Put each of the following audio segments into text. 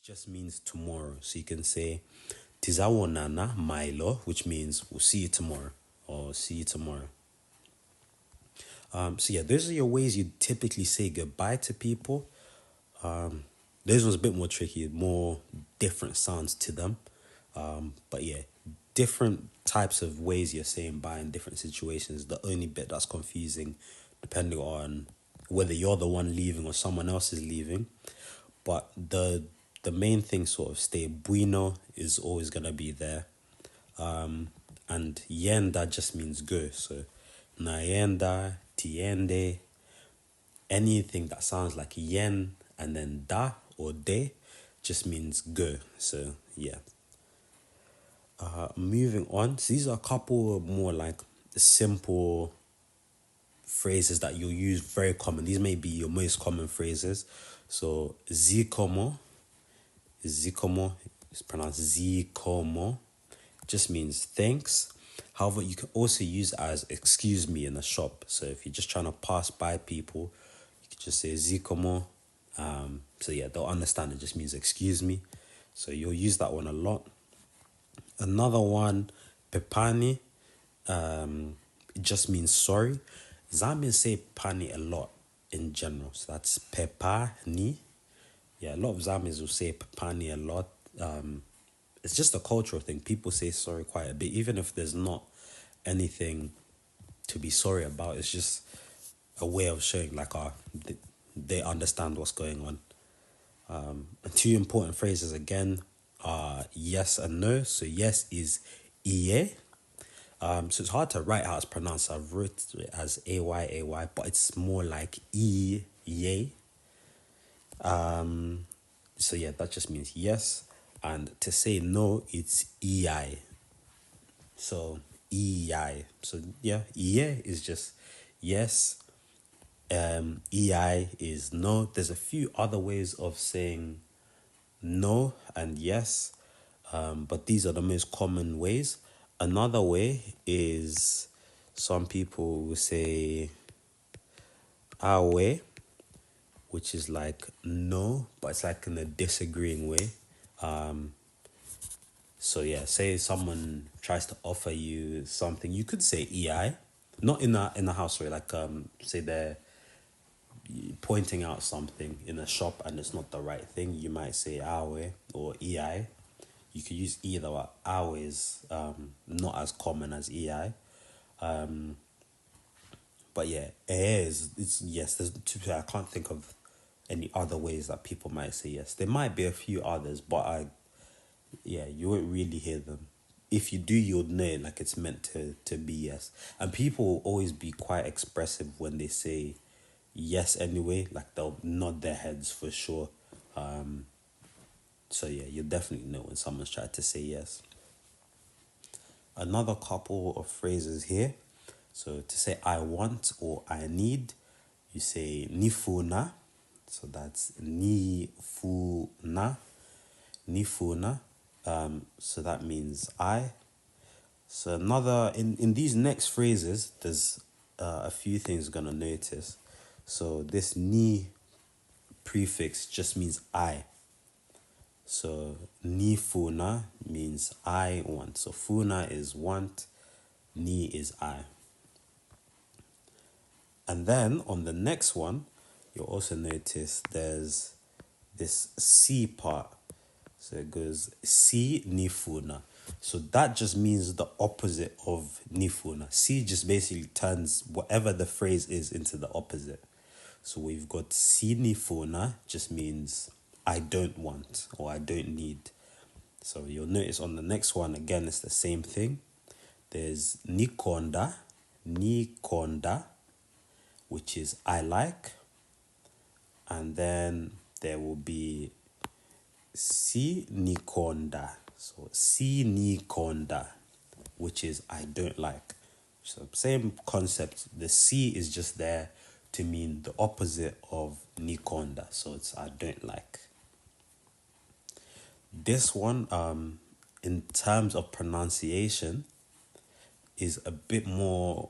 just means tomorrow. So you can say Tizawonana Milo, which means we'll see you tomorrow or see you tomorrow. So yeah, those are your ways you typically say goodbye to people. Those ones a bit more tricky, more different sounds to them. But yeah, different types of ways you're saying bye in different situations. The only bit that's confusing, depending on whether you're the one leaving or someone else is leaving. But the main thing sort of stay. Bueno is always gonna be there. And yenda just means go. So naenda, tiende, anything that sounds like yen and then da or de just means go. So yeah. Moving on. So these are a couple more like simple phrases that you'll use very common. These may be your most common phrases. So zikomo is pronounced zikomo, just means thanks. However, you can also use it as excuse me in a shop. So if you're just trying to pass by people, you can just say zikomo. So yeah, they'll understand it just means excuse me. So you'll use that one a lot. Another one, pepani, it just means sorry. Zambians say pani a lot in general. So that's pepani. Yeah, a lot of Zambians will say pepani a lot. It's just a cultural thing. People say sorry quite a bit, even if there's not anything to be sorry about. It's just a way of showing like they understand what's going on. And two important phrases again are yes and no. So yes is iye. So it's hard to write how it's pronounced. I've written it as A-Y-A-Y, but it's more like iye. So yeah, that just means yes. And to say no, it's ei. So ei. So yeah, iye is just yes. Ei is no. There's a few other ways of saying no and yes, but these are the most common ways. Another way is some people will say awe, which is like no, but it's like in a disagreeing way. So yeah, say someone tries to offer you something, you could say ei, not in a house way. Like say they're pointing out something in a shop and it's not the right thing. You might say awe or ei. You could use either. But awe is not as common as ei. But yeah, it's yes. I can't think of any other ways that people might say yes. There might be a few others, but you won't really hear them. If you do, you'll know like it's meant to be yes. And people will always be quite expressive when they say yes anyway. Like they'll nod their heads for sure. So yeah, you'll definitely know when someone's tried to say yes. Another couple of phrases here. So to say I want or I need, you say nifuna. So that's nifuna. Nifuna. So that means I. So another in these next phrases, there's a few things you're gonna notice. So this ni prefix just means I. So ni funa means I want. So funa is want, ni is I. And then on the next one, you'll also notice there's this C part. So it goes si nifuna. So that just means the opposite of nifuna. Si just basically turns whatever the phrase is into the opposite. So we've got si nifuna just means I don't want or I don't need. So you'll notice on the next one, again, it's the same thing. There's nikonda, which is I like. And then there will be si nikonda. So si nikonda, which is I don't like. So same concept. The si is just there to mean the opposite of nikonda. So it's I don't like. This one, in terms of pronunciation, is a bit more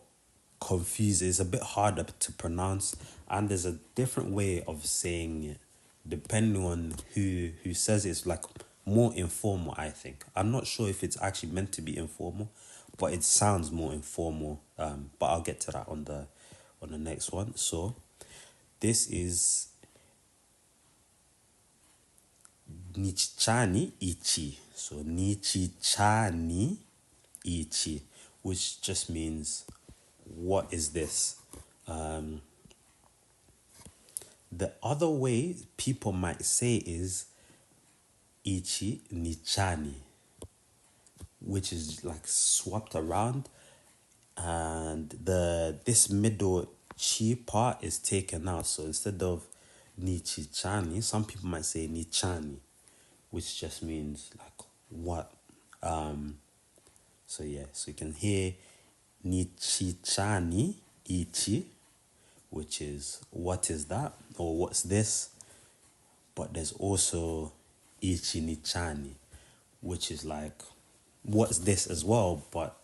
confused. It's a bit harder to pronounce, and there's a different way of saying it depending on who says it's like more informal, I think. I'm not sure if it's actually meant to be informal, but it sounds more informal. But I'll get to that on the next one. So this is Nichichani Ichi. So Nichichani Ichi, which just means what is this? The other way people might say is Ichi Nichani, which is like swapped around, and this middle chi part is taken out. So instead of Nichichani, some people might say Nichani, which just means like what. So yeah, so you can hear Nichichani Ichi, which is what is that or what's this. But there's also Ichi Nichani, which is like what's this as well, but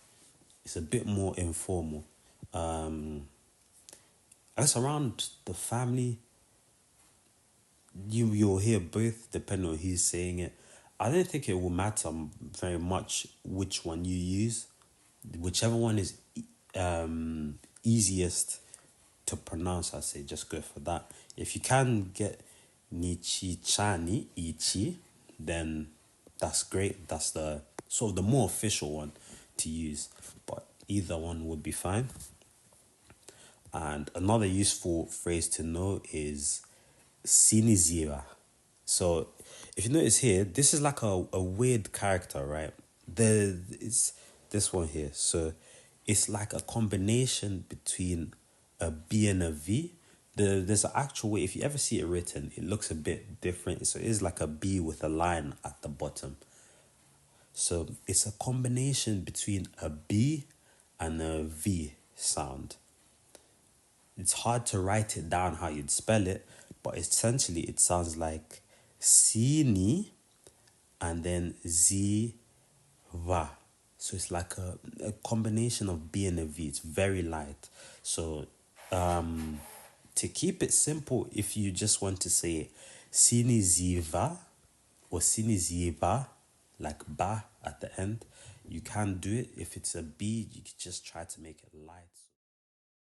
it's a bit more informal. I guess around the family, you'll hear both depending on who's saying it. I don't think it will matter very much which one you use. Whichever one is easiest to pronounce, I say just go for that. If you can get Nichichani Ichi, then that's great. That's the sort of the more official one to use. But either one would be fine. And another useful phrase to know is Sinizira. So if you notice here, this is like a weird character, right? It's this one here. So it's like a combination between a B and a V. There's an actual way, if you ever see it written, it looks a bit different. So it is like a B with a line at the bottom. So it's a combination between a B and a V sound. It's hard to write it down how you'd spell it, but essentially it sounds like Sini and then Ziva. So it's like a combination of B and a V. It's very light. So to keep it simple, if you just want to say Sini Ziva or Sini Ziva, like ba at the end, you can do it. If it's a B, you can just try to make it light.